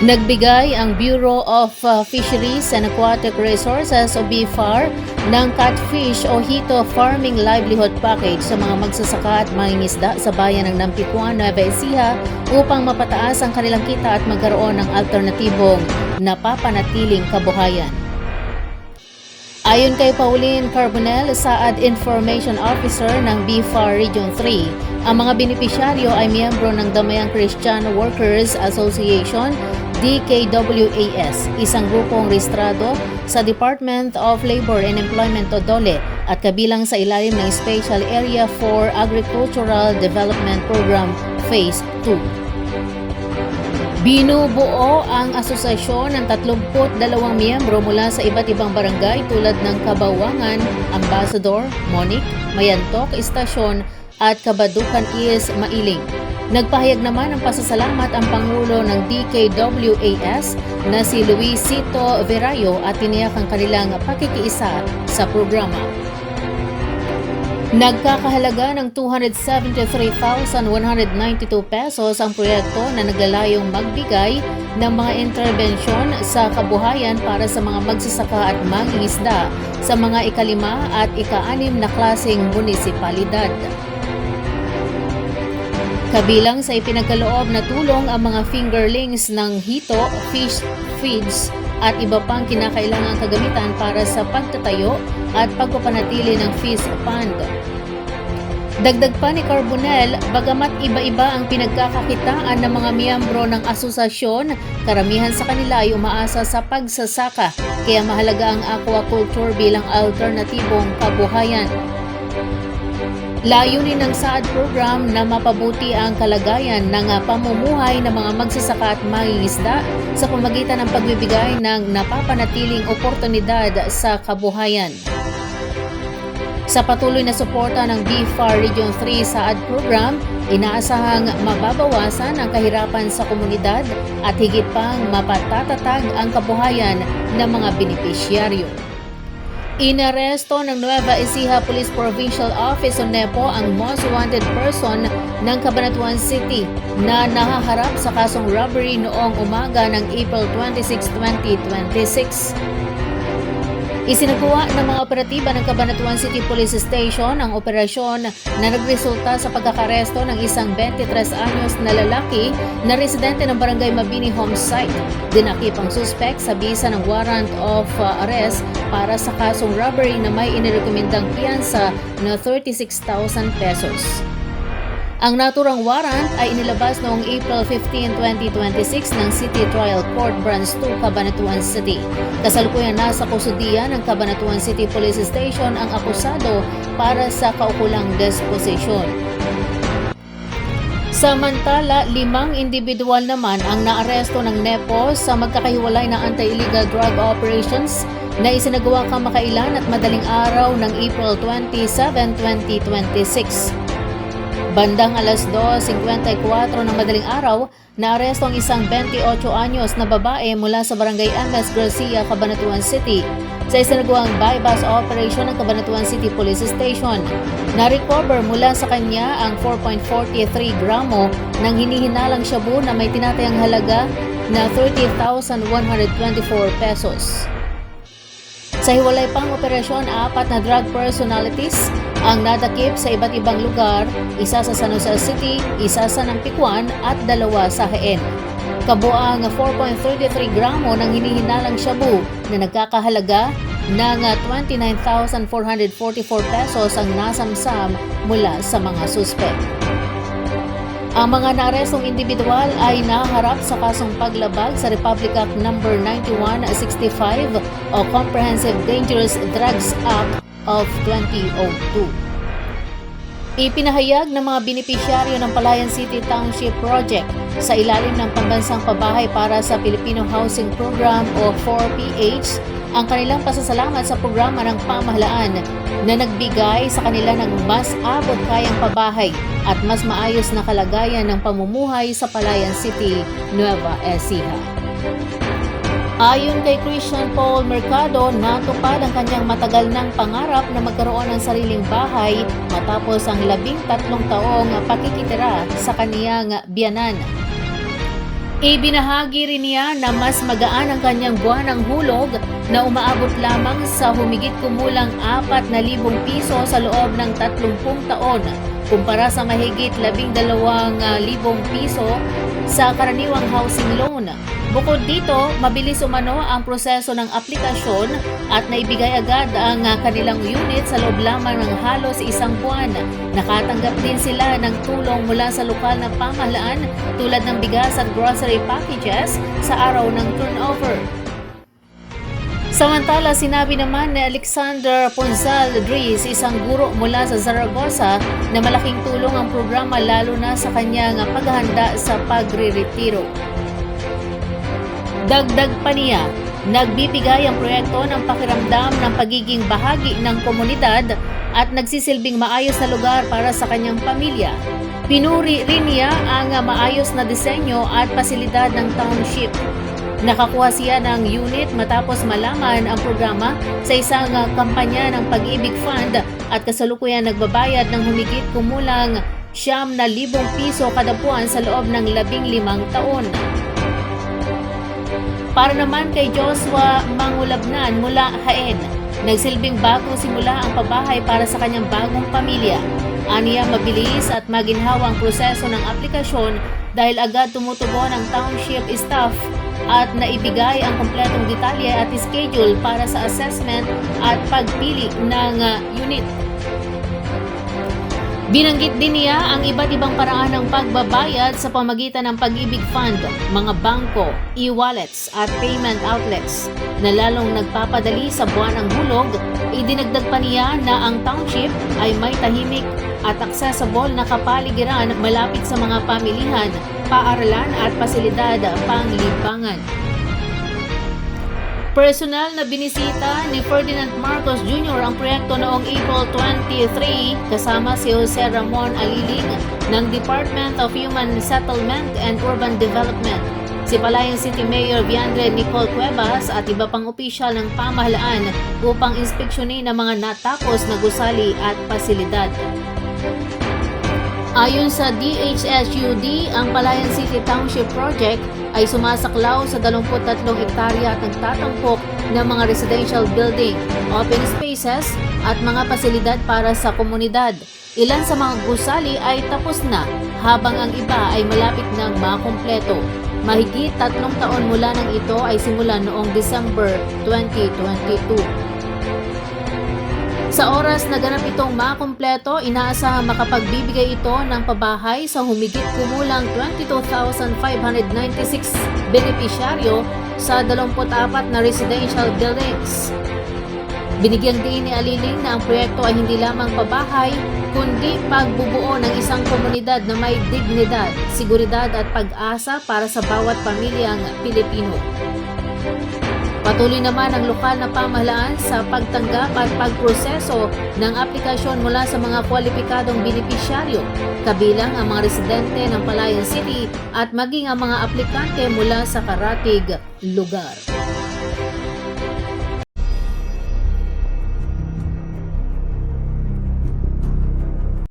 Nagbigay ang Bureau of Fisheries and Aquatic Resources o BFAR ng catfish o hito farming livelihood package sa mga magsasaka at mangingisda sa bayan ng Nampicuan, Nueva Ecija upang mapataas ang kanilang kita at magkaroon ng alternatibong napapanatiling kabuhayan. Ayon kay Pauline Carbonell, Saad Information Officer ng BFAR Region 3, ang mga benepisyaryo ay miyembro ng Damayang Christian Workers Association, DKWAS, isang grupong rehistrado sa Department of Labor and Employment o DOLE at kabilang sa ilalim ng Special Area for Agricultural Development Program Phase 2. Binubuo ang asosasyon ng 32 miyembro mula sa iba't ibang barangay tulad ng Kabawangan, Ambassador, Monic, Mayantok, Istasyon at Kabadukan East, Mailing. Nagpahayag naman ng pasasalamat ang Pangulo ng DKWAS na si Luisito Verayo at tiniyak ang kanilang pakikiisa sa programa. Nagkakahalaga ng 273,192 pesos ang proyekto na naglalayong magbigay ng mga interbensyon sa kabuhayan para sa mga magsasaka at mangingisda sa mga ikalima at ika-6 na klaseng munisipalidad. Kabilang sa ipinagkaloob na tulong ang mga fingerlings ng hito, fish feeds at iba pang kinakailangang kagamitan para sa pagtatayo at pagpapanatili ng fish pond. Dagdag pa ni Carbonell, bagamat iba-iba ang pinagkakakitaan ng mga miyembro ng asosasyon, karamihan sa kanila ay umaasa sa pagsasaka, kaya mahalaga ang aquaculture bilang alternatibong kabuhayan. Layunin ng SAAD program na mapabuti ang kalagayan ng pamumuhay ng mga magsasaka at mangingisda sa pamamagitan ng pagbibigay ng napapanatiling oportunidad sa kabuhayan. Sa patuloy na suporta ng BFAR Region 3 SAAD program, inaasahang mababawasan ang kahirapan sa komunidad at higit pang mapatatatag ang kabuhayan ng mga benepisyaryo. Inaresto ng Nueva Ecija Police Provincial Office o NEPO ang most wanted person ng Cabanatuan City na nahaharap sa kasong robbery noong umaga ng April 26, 2026. Isinagawa ng mga operatiba ng Cabanatuan City Police Station ang operasyon na nagresulta sa pagkakaresto ng isang 23 anyos na lalaki na residente ng Barangay Mabini Home Site. Dinakip ang suspect sa bisa ng warrant of arrest para sa kasong robbery na may inirekomendang piyansa na 36,000 pesos. Ang naturang warrant ay inilabas noong April 15, 2026 ng City Trial Court Branch 2, Cabanatuan City. Kasalukuyan nasa kustudiya ng Cabanatuan City Police Station ang akusado para sa kaukulang disposisyon. Samantala, 5 individual naman ang naaresto ng NEPO sa magkakahiwalay na anti-illegal drug operations na isinagawa kamakailan at madaling araw ng April 27, 2026. Bandang alas 2:54 ng madaling araw, naaresto ang isang 28 anyos na babae mula sa Barangay MS Garcia, Cabanatuan City sa isinagawang bypass operation ng Cabanatuan City Police Station. Na-recover mula sa kanya ang 4.43 gramo ng hinihinalang shabu na may tinatayang halaga na 30,124 pesos. Sa hiwalay pang operasyon, 4 na drug personalities ang nadakip sa iba't ibang lugar, isa sa San Jose City, isa sa Nampicuan at 2 sa Jaén. Kabuang 4.33 gramo ng hinihinalang shabu na nagkakahalaga ng 29,444 pesos ang nasamsam mula sa mga suspect. Ang mga naarestong individual ay naharap sa kasong paglabag sa Republic Act No. 9165 o Comprehensive Dangerous Drugs Act of 2002. Ipinahayag ng mga benepisyaryo ng Palayan City Township Project sa ilalim ng Pambansang Pabahay para sa Filipino Housing Program o 4PH ang kanilang pasasalamat sa programa ng pamahalaan na nagbigay sa kanila ng mas abot kayang pabahay at mas maayos na kalagayan ng pamumuhay sa Palayan City, Nueva Ecija. Ayon kay Christian Paul Mercado, natupad ang kanyang matagal ng pangarap na magkaroon ng sariling bahay matapos ang 13 taong pakikitira sa kaniyang biyanan. Ibinahagi rin niya na mas magaan ang kanyang buwanang hulog na umaabot lamang sa humigit kumulang 4,000 piso sa loob ng 30 taon kumpara sa mahigit 12,000 piso sa karaniwang housing loan. Bukod dito, mabilis umano ang proseso ng aplikasyon at naibigay agad ang kanilang unit sa loob lamang ng halos isang buwan. Nakatanggap din sila ng tulong mula sa lokal na pamahalaan tulad ng bigas at grocery packages sa araw ng turnover. Samantala, sinabi naman ni Alexander Ponzal Dries, isang guro mula sa Zaragoza, na malaking tulong ang programa lalo na sa kanyang paghahanda sa pagre-retiro. Dagdag pa niya, nagbibigay ang proyekto ng pakiramdam ng pagiging bahagi ng komunidad at nagsisilbing maayos na lugar para sa kanyang pamilya. Pinuri rin niya ang maayos na disenyo at pasilidad ng township. Nakakuha siya ng unit matapos malaman ang programa sa isang kampanya ng Pag-ibig Fund at kasalukuyan nagbabayad ng humigit kumulang 9,000 piso kada buwan sa loob ng 15 taon. Para naman kay Joshua Mangulabnan mula Jaén, nagsilbing bagong simula ang pabahay para sa kanyang bagong pamilya. Aniya mabilis at maginhawa ang proseso ng aplikasyon dahil agad tumutugon ang township staff at naibigay ang kompletong detalye at schedule para sa assessment at pagpili ng unit. Binanggit din niya ang iba't ibang paraan ng pagbabayad sa pamagitan ng Pag-ibig Fund, mga bangko, e-wallets at payment outlets na lalong nagpapadali sa buwanang hulog. Idinagdag pa niya na ang township ay may tahimik at accessible na kapaligiran malapit sa mga pamilihan, paaralan at pasilidad panglibangan. Personal na binisita ni Ferdinand Marcos Jr. ang proyekto noong April 23 kasama si Jose Ramon Aliling ng Department of Human Settlement and Urban Development, si Palayan City Mayor Viandre Nicole Cuevas at iba pang opisyal ng pamahalaan upang inspeksyonin ang mga natapos na gusali at pasilidad. Ayon sa DHSUD, ang Palayan City Township Project ay sumasaklaw sa 23 hektarya at nagtatampok ng mga residential building, open spaces at mga pasilidad para sa komunidad. Ilan sa mga gusali ay tapos na, habang ang iba ay malapit nang makumpleto. Mahigit 3 taon mula nang ito ay simula noong December 2022. Sa oras na ganap itong makumpleto, inaasahang makapagbibigay ito ng pabahay sa humigit kumulang 22,596 benepisyaryo sa 24 na residential buildings. Binigyang diin ni Aliling na ang proyekto ay hindi lamang pabahay, kundi pagbubuo ng isang komunidad na may dignidad, seguridad at pag-asa para sa bawat pamilyang Pilipino. Patuloy naman ang lokal na pamahalaan sa pagtanggap at pagproseso ng aplikasyon mula sa mga kwalipikadong benepisyaryo, kabilang ang mga residente ng Palayan City at maging ang mga aplikante mula sa karatig lugar.